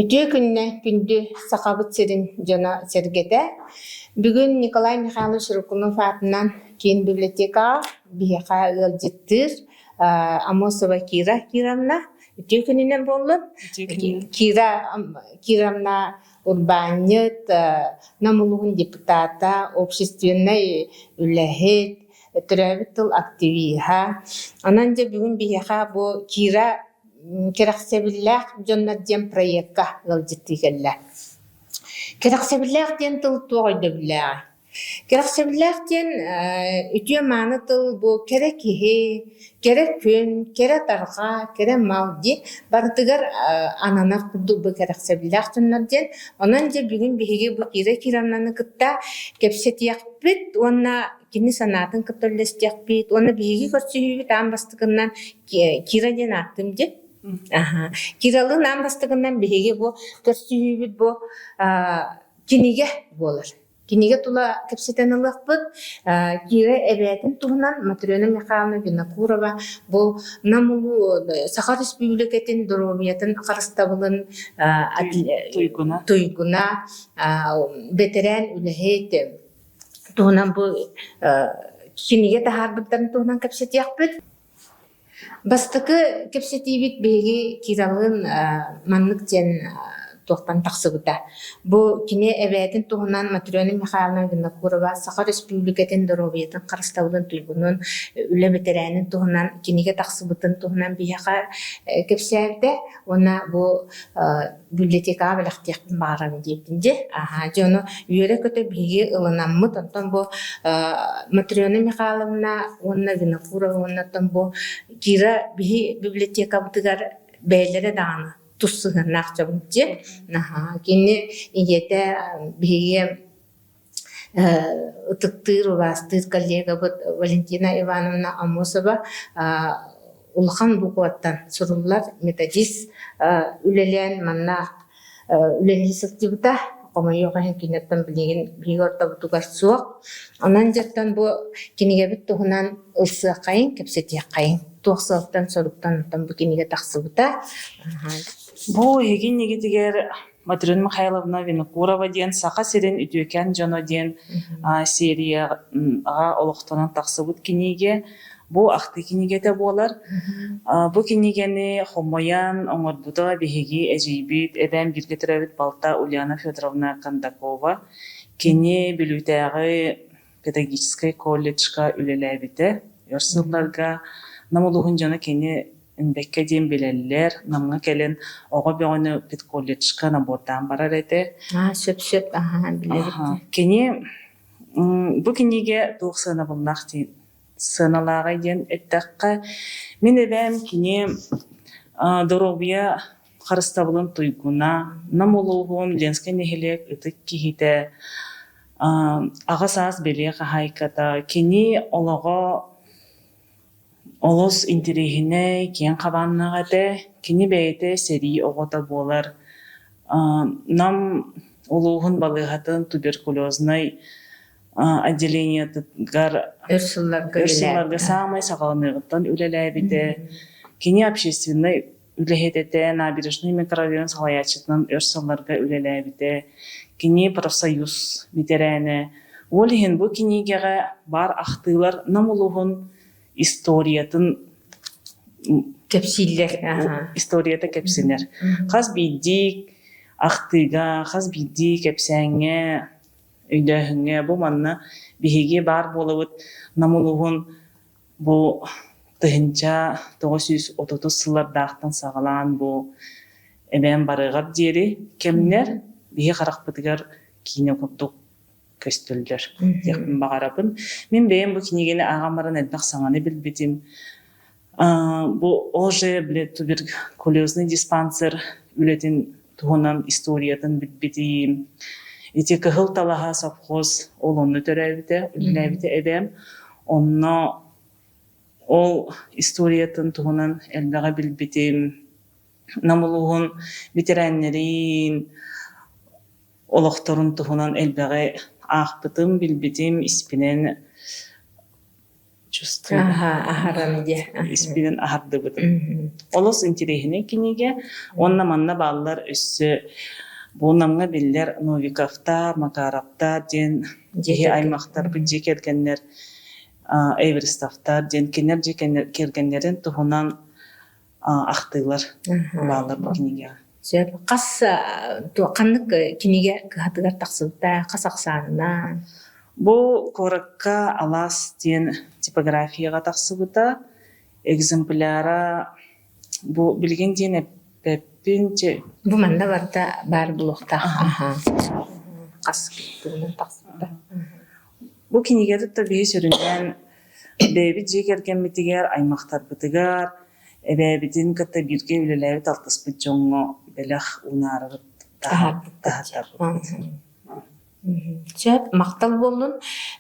Ütü günne gündü saqabıt serin jana sergete. Бүгүн Николай Михайлович Рукунов атынан Кен библиотека бияқа ылжыттыр. Амосова Кира Кирамна. Ütü gününden болып. Кирамна урбанет, намулугун депутата, общественный үләхет, түрәбіттіл активиха. Ананжа бүгүн бияқа бу Кира керексебиллах жоннадден проектка ылжыттыгелле. Керексебиллах ден тыл туойдыблах. Керексебиллах ден үтүө мааны тыл бу керек кихи, керек күн, керек тарга, керек малди бардыгар ананар курдук бу керексебиллах жоннадден. Онан же бүгүн биһиги бу Кира Кирамнаны кытта кепсетияқпит, онна кини санатын кыттөллестияқпит, онна биһиги көрсүһүбүт аан бастыгынан Кира ден аттым же. Киралын аан бастыгынан биһиги бу көрсүһүбүт бу киниге болар. Киниге тула кепсетен ылыкпыт. Кира эбетин туһунан Матрена Михайловна Винокурова бу намулу Саха Республикатын Доровиятын карыстабылын туйгуна бетерен үлехет туһунан бу киниге тахарбыттарын туһунан кепсетияқпыт. Бастыкы кепсетибит беги Киралын маннык жен тоқтан тақсыбыта. Бу кине эбетин туһунан Матрена Михайловна Винокурова Саха Республикатын Доровиятын карыстабылын туйгунун үле бетеренин туһунан киниге тақсыбытын туһунан бияка кепсерде она бу библиотека белектиктин баарам диптинже. Жону үйөрө көтө биги ылынаммыт онтон бу Матрена Михайловна онна Винокурова оннан бу Кира биги библиотека бутыгар бээлере дааны туссыгыннак жабынчы. Кини ийете биге ытыктыр уластыр коллега Валентина Ивановна Амосова улхан букуаттан суруллар методист үлелен манна үлелисектибита комайогаһын кинеттен билеген бигорта бутугар суак. Анан жаттан бу киниге бит туһунан ылсыакайын кепсетиакайын туаксыктан соруктан бу киниге таксыбыта. Бу эгин негитигер Матрена Михайловна Винокурова ден Саха Серен Ütüöken жоно ден серияга олохтонан таксыбыт киниге бу акты кинигете болар. Бу кинигени хомоян оңорбута биһиги эжибит эбен бирге төрөбүт Балта Ульяна Федоровна Кондакова кини билүтәгы педагогический колледжга үлеләбите өрсүлләргә намулугун жана кини инбекке ден белеллер намга келен ого бөгөнү пед колледжга набордан барар эте. Сөп билебит. Кини бу киниге тууксана булнакти сыналага ден эттакка мен эбем кини доробия карыстабылын туйгуна намулугун ленске нехелек ытык кихите ага саас беле хайката кини олого олос интерехине кен кабаннагате кини бейте сери огота болар нам улугун балыгатын туберкулезный отделениятыгар өрсүлларга самай сагаланыгыттан үлеләбите кини общественный үлехетете набережный микрорайон салаячытынан өрсүлларга үлеләбите кини профсоюз битерәне олихин бу кинигеге бар ахтылар намулугун историятын кепсиллер историята кепсинер хас бидик ахтыга хас бидик кепсәңе өйдөһүңө бу манна биһиги бар болобут намулугун бу тыһынча 930 сыллардаахтан сагалаан бу эбен барыгар диэри кемнер биһи харахпытыгар кине курдук көстөлдөр яхпын багарапын мен бэйэн бу кинигени агамарын элбах саңаны билбитим бу оже биле туберкулезный диспансер үлетин туһунан историятын билбитим ити кыһыл талаха совхоз олонну төрөбүтэ үллэбите эбем онно ол историятын туһунан элбэҕэ билбитим намулугун ветераннерин олохторун туһунан элбэҕэ аахпытым билбитим испинен чувствую. Ахаран де. Испиден ахарды бутын. Олос интересіне кинеге, онна манна баллар үссі буынамға биллер Новиковта, Макаровта, ден жеге аймақтар бүджі келгенлер, Эверестовтар, ден кенер же келгенлерін тұхынан ақтылар баллар бұл кинеге. Қас қанық кинеге кығатығар тақсылда, қас ақсанына? Бұл коракка алас ден типографияға тақсыбыта, экземпляра бұл білген дені пеппинче. Бұл манда барда бар бұлықта. Қас күйінің тақсыбыта. Бұл кинегеді табиғи сөрінген бәйбі жекерген бітігер, аймақтар бітігер, бәйбіден кітті бірге үлеләуі талтыс бұд жоңы бәліқ ұнарығы тағаттар. Сөп мақтал болын.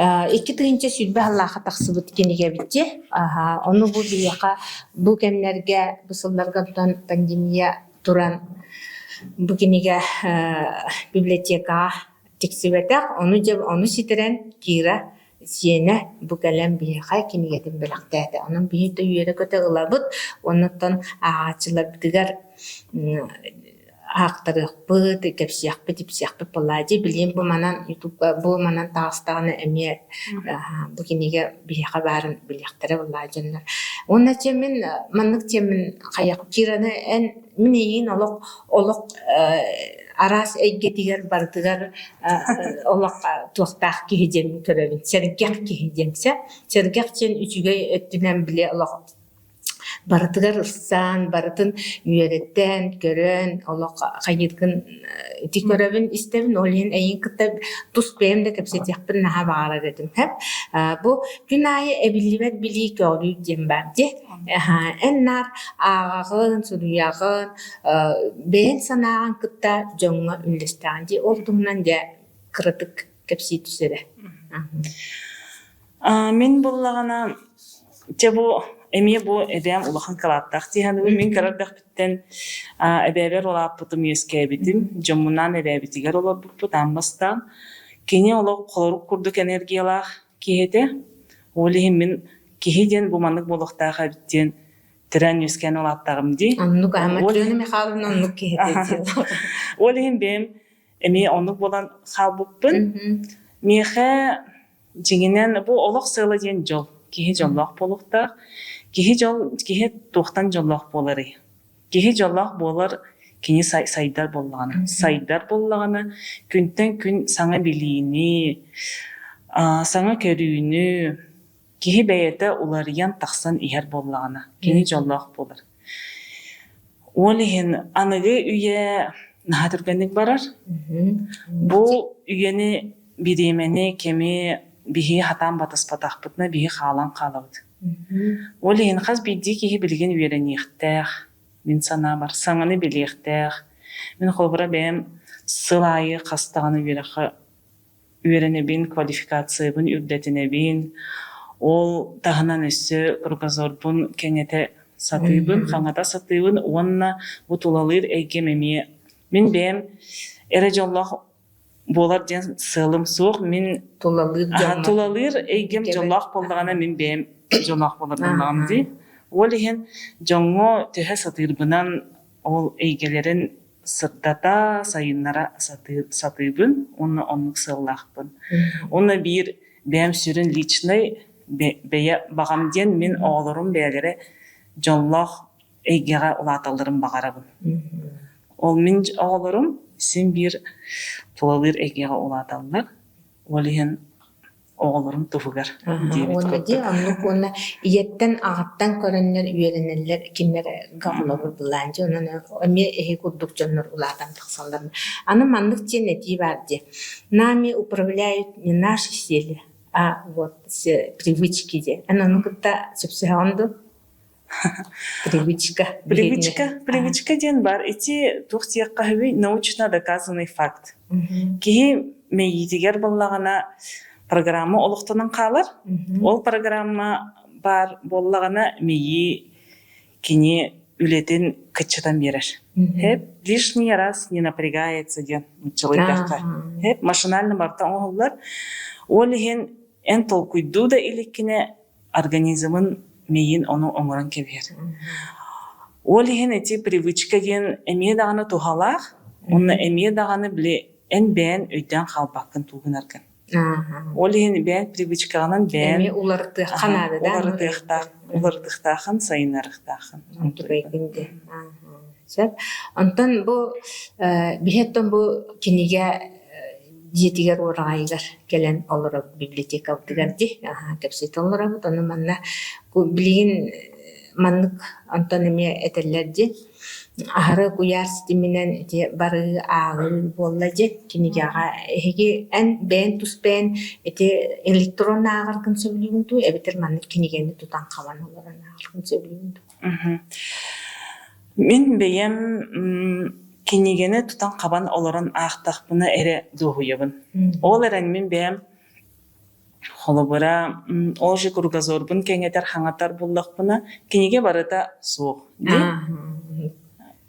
Екі түйінче сүрбі Аллаға тақсыбыт кенеге бітте. Оны бұл бияқа, бұл кәмлерге, бұл сылларға пандемия туран бұл кенеге библиотека тексібетақ. Оны сетірен кира сиене бұл кәлем бияқа кенегетін біліқтәді. Оның бейді үйері көті ұлабыт. Онықтан ағачылар бітігер ақтарықпыт, кәпсияқпыт, типсияқпыт болады. Білем бұл манан ютубқа, бұл манан тағыстағыны әме бұл кенеге бияқа барын біліқтері болады. Оны темен, маннық темен қаяқ кираны ән мінейін олық арас әйгетігер бардығар олық туақтақ кейден көрерін. Сәргек кейденсе, сәргек сен үчіге өттінен біле олық барытыгар ырсан, барытын үйереттен, көрен, олық қайыргын ити көребін істебін, олен әйін кітті тұс бәйімді кәпсетияқпын наға бағара дедім. Бұл күн айы әбілівет білі көрі дем бар де. Әннар ағағын, сұруяғын, бәйін санағын кітті жоңға үлістаған де. Ол тұңнан де қырытық кәпсет түседі. Мен болағана, Эми бу эдем улахан калаттак тихан мен карардак биттен эбебер олап бутум еске битим жомунан эдебитигер олап бут аммастан кене олок колорук курдук энергиялах киһете олихин мен киһиден бу маннык болохтаха биттен тирен ескен олаттагым ди аннук аматрёны михайловна аннук киһете олихин бем эми онук болан халбуппун мехе жигинен бу олок сыйлы ден жол киһи жоллох болохтак киһи тухтан жоллох болары. Киһи жоллох болар кини сайдар боллаганы. Сайдар боллаганы күнтен күн саңа билиини, саңа көрүүнү, киһи бәйәтә уларыян тахсан ихер боллаганы. Кини жоллох болар. Олихин аныгы үйе нахатыргандык барар. Бу үйени биремени кеми бихи хатан батас патахпытна бихи халан қалауды. Олейін қаз бейді кейі білген үйеренектәқ, мен сана бар, саңаны білектәқ. Мен қолбыра бәйім сылайы қастағаны үйеренебін, квалификациябын, үрдетінебін. Ол тағынан өсі кругозорбын кәнеті сатыбын, қаңата сатыбын, онына бұтулалыр әйгемеме. Мен бәйім әрі жоллақ болар ден сылым соқ, мен тулалыр әйгем жоллақ болдағана мен бәйім жолақ болар болдағым дей. Ол еген жоңы төһе сатырбынан ол әйгелерін сырдата сайыннара сатыбын, оны онық сыллақпын. Оны бір бәйім сүрін личный бағам ден мен оғылырым бәйгері жолақ әйгеға ұлаталырым бағарабын. Ол мен оғылырым сен бір тулалыр әйгеға ұлаталыр. Ол еген оғылырым тұфығар. Оны де, оны иеттен ағаттан көрінлер, үйерінелер, кемер ғағылы бұланжы, оны өме әйі күрдік жонлар ұладан тақсаларына. Аны мандық тен әти бар де. Нами управляют не наши сели, а вот привычки де. Оны күтті сөпсіғанды? Привычка ден бар. Эти тухтияққа хөбей научно доказанный факт. Кейі мейітігер болағына программа олықтының қалар. Ол программа бар болағына мейі кене үлетін күтчетен берер. Хеп лишний раз не напрягается ден человека. Хеп машинально бартан оғылар. Ол еген ән толкуйду да иліккіне организмын мейин оны оңоран кебер. Ол ехен эти привычка ген эмие даганы тухалах, онна эмие даганы биле эн бән өйден халбакын тугунарган. Ол ехен бән привычкаганан бән эми улартыхан ады да. улардыктахын сайынарыктахын. Онтон бу бихеттон бу киниге диетигер урайгар келен олоро библиотека утыгарди. Кепсет олоро бут оны манна билигин маннык онтон эме этеллерди. Ахары куяр системинен эти бары агыл болла же кинигага эги эн бен туспен эти электрон агаргын сөйлүгүнтү эбетер маннык кинигени тутан кабан олорон агаргын сөйлүгүнтү. Мен бейем кинигени тутан кабан олорон ақтақпыны эре дугуябын. Ол эрен мен бейем холобора ол же кругозорбун кеңетер хаңатар буллакпына киниге барыта суох.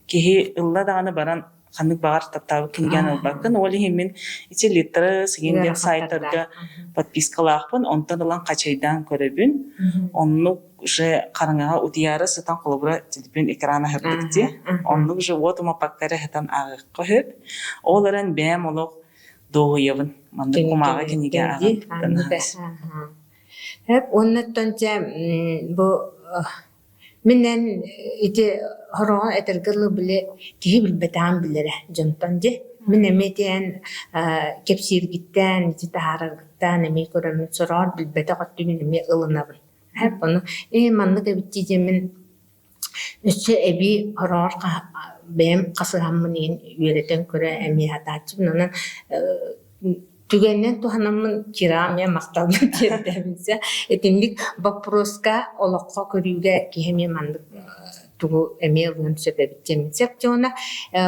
Кихи ылла даганы баран ханнык багар таптабы кинген албакын. Ол мен ичи литры сигинден сайттарга подпискалаакпын, онтон ылан качайдан көрөбүн. Онну же караңага утияры сытан холобора телефон экрана хырдыкти. Онну же отума паккары хатан агык көһөп. Ол эрен бэм олог доуябын. Манды кумага киниге агыптын. Hep onnettон же бу Минен ити хороо этергелы биле киһи билбетаан билере жонтон же мен эметен кепсиргиттен ити таараргыттан эми көрөмүн сороор билбете котту мен эми ылынабын. Хеп ону маннык эбитти же мен өссө эби хороор бэм касыгаммын ин үйрөтөн көрө эми хатаачыбын онон түгеннен туханамын кира мен макталбын дердебизе этиндик вопроска олокко көрүүгө кихеме мандык тугу эмейлден сөбөбүтчем сеп жона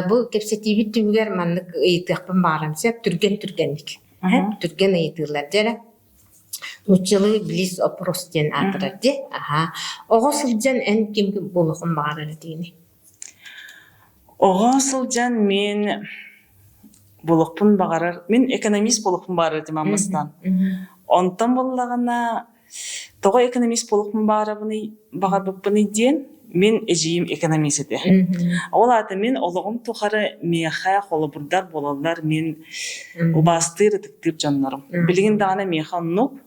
бу кепсетибит түгөр мандык ыйтыкпын баарам сеп түрген-түргенник түрген ыйтылар жара училы близ опрос ден атырады ого сылжан эн кимги болухун баарар дийни ого сылжан мен Болохпун багарар. Мен экономист болохпун баарар димамыстан. Онтан боллагана тога экономист болохпун баарабыны багарбыппыны ден мен эжиим экономист эте. Ол аты мен ологум тухары меха холобурдар болалар мен убастыр тиктип жаннарым. Билигин дагана меха нуп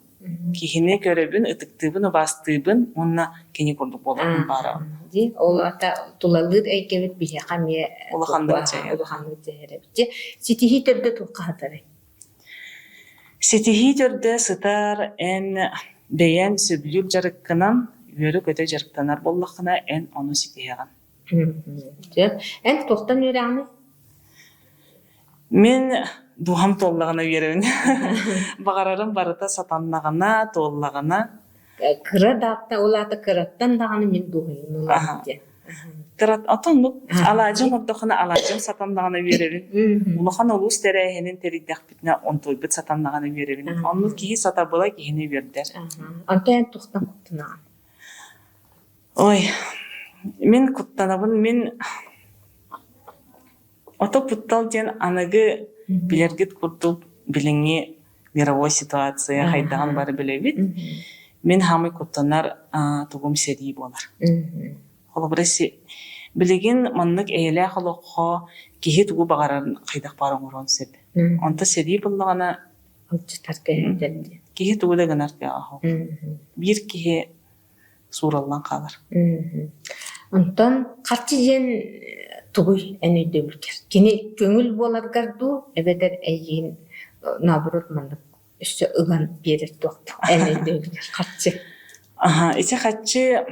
кихине көрөбүн ытыктыбын убастыбын онна кени көрдүк болохпун баарабын. Ол ата тулалыр эйкебит бихе каме улаханды жеребити ситихи төрдө туккатары ситихи төрдө сытар эн бейен сөбүлүк жарыккынан өрү көтө жарыктанар боллакына эн ону ситияган эн токтон өрөңү мен дуам толлагана үйрөбүн багарарым барыта сатаннагана толлагана кыра датта улата кыраттан даганы мен дугуйун улаате кырат атондук алажым ордохана алажым сатандаганы үйрөбүн улахан улус терехенин теридак битне онтойбут сатандаганы үйрөбүн онну кии сата бала кийини бердер антен туктан куттуна ой мен куттанабын мен ото путтал ден аныгы билергит куртуп билиңи мировой ситуация хайдаган бары билебит мен хамы куттанар тугум серии болар. Холобреси билеген маннык эйле холокко кихи тугу багарарын кайдак барың урон сеп. Онта серии боллагана кихи тугу да гынарга ахо. Бир кихи сураллан калар. Онтон качы жен тугуй энөйдө бүлкер. Кини көңүл боларгарду эбедер эйин набырут мандык üstü ıgan bir doktor elinde kaççı. İçe kaççı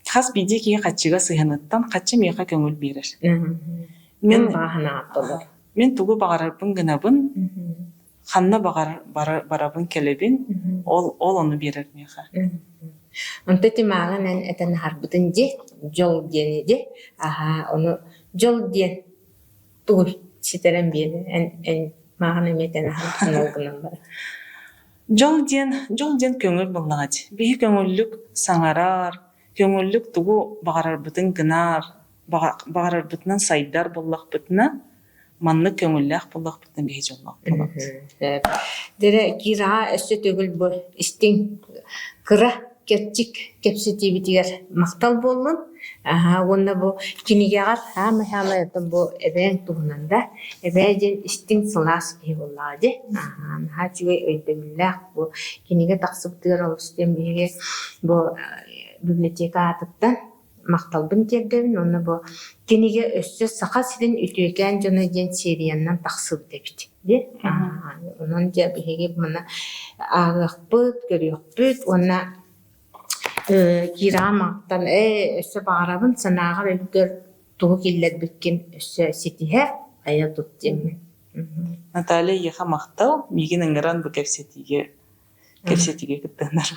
has bidi ki kaççıga sığınıttan kaççı meyha köngül birer. Men bahana attılar. Men tugu bağarabın gınabın, xanna barabın kelebin, ol onu birer meyha. Onteti mağan en eten harbıdın je, jol diyeni je, onu jol diyen tugu çiteren birer, en mağan emeten harbıdın olgunan var. Жол ден көңіл боллағады. Бейі көңіллік саңарар, көңіллік тугу бағарар бұтын гынар, бағарар бұтынан сайдар боллақ бұтына, манны көңілләқ боллақ бұтын бейі жоллақ болады. Дере кира өсі төгіл бұл істің кыра кертик кепсетибитигер мактал боллун. Онна бу кинигер хама этен бу эбен тугунанда эбеден истин сылас ки боллади. Хачуй өйдөмүллах бу киниге таксыбытыр алыстен биге бу библиотека атыптан макталбын терден онна бу киниге өссө сака сидин үтөкөн жана ден серияннан таксып дебит. Онон же биге мына агыкпыт көрөкпүт онна кирамактан өссө багарабын санагар өлгөр тугу киллер биккен өссө ситиhe ая туттем. Наталья яха мактал мигин ыңгыран бу кепсетиге кыттанар.